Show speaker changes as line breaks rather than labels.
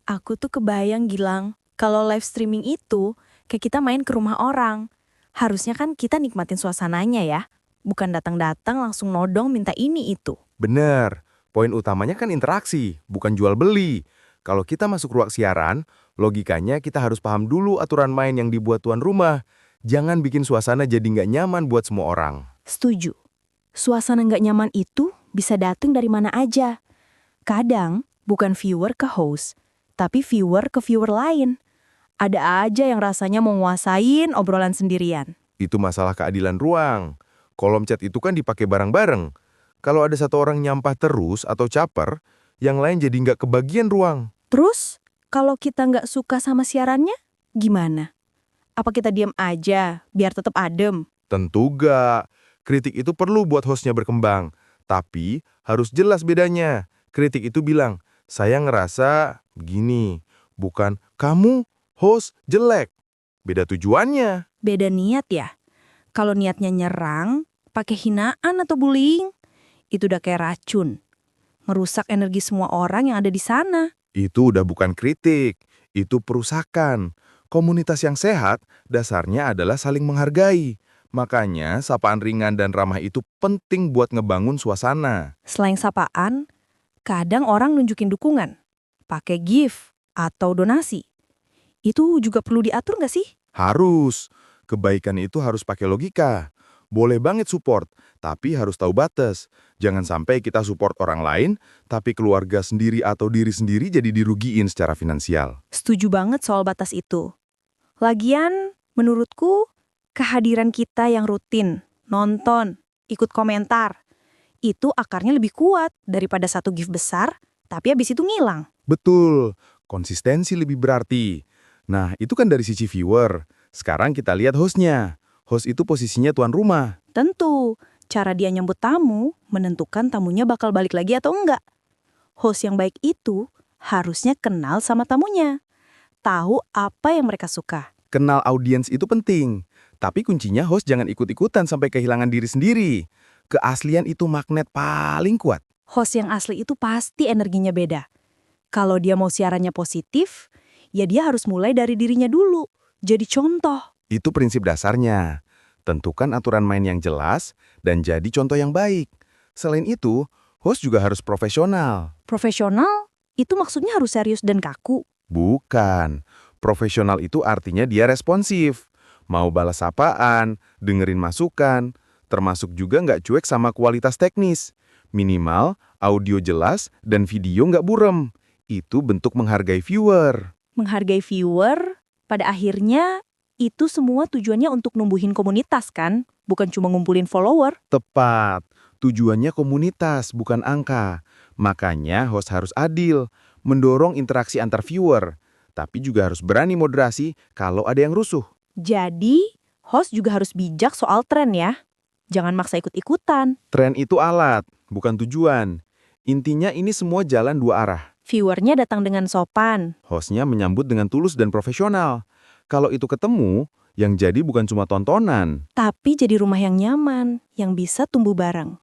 Aku tuh kebayang Gilang, kalau live streaming itu kayak kita main ke rumah orang. Harusnya kan kita nikmatin suasananya ya, bukan datang-datang langsung nodong minta ini itu.
Bener, poin utamanya kan interaksi, bukan jual beli. Kalau kita masuk ruang siaran, logikanya kita harus paham dulu aturan main yang dibuat tuan rumah. Jangan bikin suasana jadi nggak nyaman buat semua orang.
Setuju. Suasana nggak nyaman itu bisa datang dari mana aja. Kadang bukan viewer ke host, tapi viewer ke viewer lain. Ada aja yang rasanya mau nguasain obrolan sendirian.
Itu masalah keadilan ruang. Kolom chat itu kan dipakai bareng-bareng. Kalau ada satu orang nyampah terus atau caper, yang lain jadi nggak kebagian ruang.
Terus, kalau kita nggak suka sama siarannya, gimana? Apa kita diam aja, biar tetap adem?
Tentu gak. Kritik itu perlu buat hostnya berkembang. Tapi harus jelas bedanya. Kritik itu bilang, saya ngerasa begini. Bukan, kamu host jelek. Beda tujuannya.
Beda niat ya? Kalau niatnya nyerang, pakai hinaan atau bullying, itu udah kayak racun. Merusak energi semua orang yang ada di sana.
Itu udah bukan kritik. Itu perusakan. Komunitas yang sehat dasarnya adalah saling menghargai. Makanya sapaan ringan dan ramah itu penting buat ngebangun suasana.
Selain sapaan, kadang orang nunjukin dukungan. Pakai gift atau donasi. Itu juga perlu diatur nggak sih?
Harus. Kebaikan itu harus pakai logika. Boleh banget support, tapi harus tahu batas. Jangan sampai kita support orang lain, tapi keluarga sendiri atau diri sendiri jadi dirugiin secara finansial.
Setuju banget soal batas itu. Lagian, menurutku, kehadiran kita yang rutin, nonton, ikut komentar, itu akarnya lebih kuat daripada satu gift besar, tapi habis itu ngilang.
Betul, konsistensi lebih berarti. Nah, itu kan dari sisi viewer. Sekarang kita lihat hostnya. Host itu posisinya tuan rumah.
Tentu, cara dia nyambut tamu menentukan tamunya bakal balik lagi atau enggak. Host yang baik itu harusnya kenal sama tamunya. Tahu apa yang mereka suka.
Kenal audiens itu penting. Tapi kuncinya host jangan ikut-ikutan sampai kehilangan diri sendiri. Keaslian itu magnet paling kuat.
Host yang asli itu pasti energinya beda. Kalau dia mau siarannya positif, ya dia harus mulai dari dirinya dulu. Jadi contoh.
Itu prinsip dasarnya. Tentukan aturan main yang jelas dan jadi contoh yang baik. Selain itu, host juga harus profesional.
Profesional, itu maksudnya harus serius dan kaku.
Bukan. Profesional itu artinya dia responsif. Mau balas sapaan, dengerin masukan, termasuk juga nggak cuek sama kualitas teknis. Minimal, audio jelas dan video nggak burem. Itu bentuk menghargai viewer.
Menghargai viewer, pada akhirnya itu semua tujuannya untuk numbuhin komunitas kan? Bukan cuma ngumpulin follower.
Tepat. Tujuannya komunitas, bukan angka. Makanya host harus adil, mendorong interaksi antar viewer. Tapi juga harus berani moderasi kalau ada yang rusuh.
Jadi, host juga harus bijak soal tren ya. Jangan maksa ikut-ikutan.
Tren itu alat, bukan tujuan. Intinya ini semua jalan dua arah.
Viewernya datang dengan sopan.
Hostnya menyambut dengan tulus dan profesional. Kalau itu ketemu, yang jadi bukan cuma tontonan.
Tapi jadi rumah yang nyaman, yang bisa tumbuh bareng.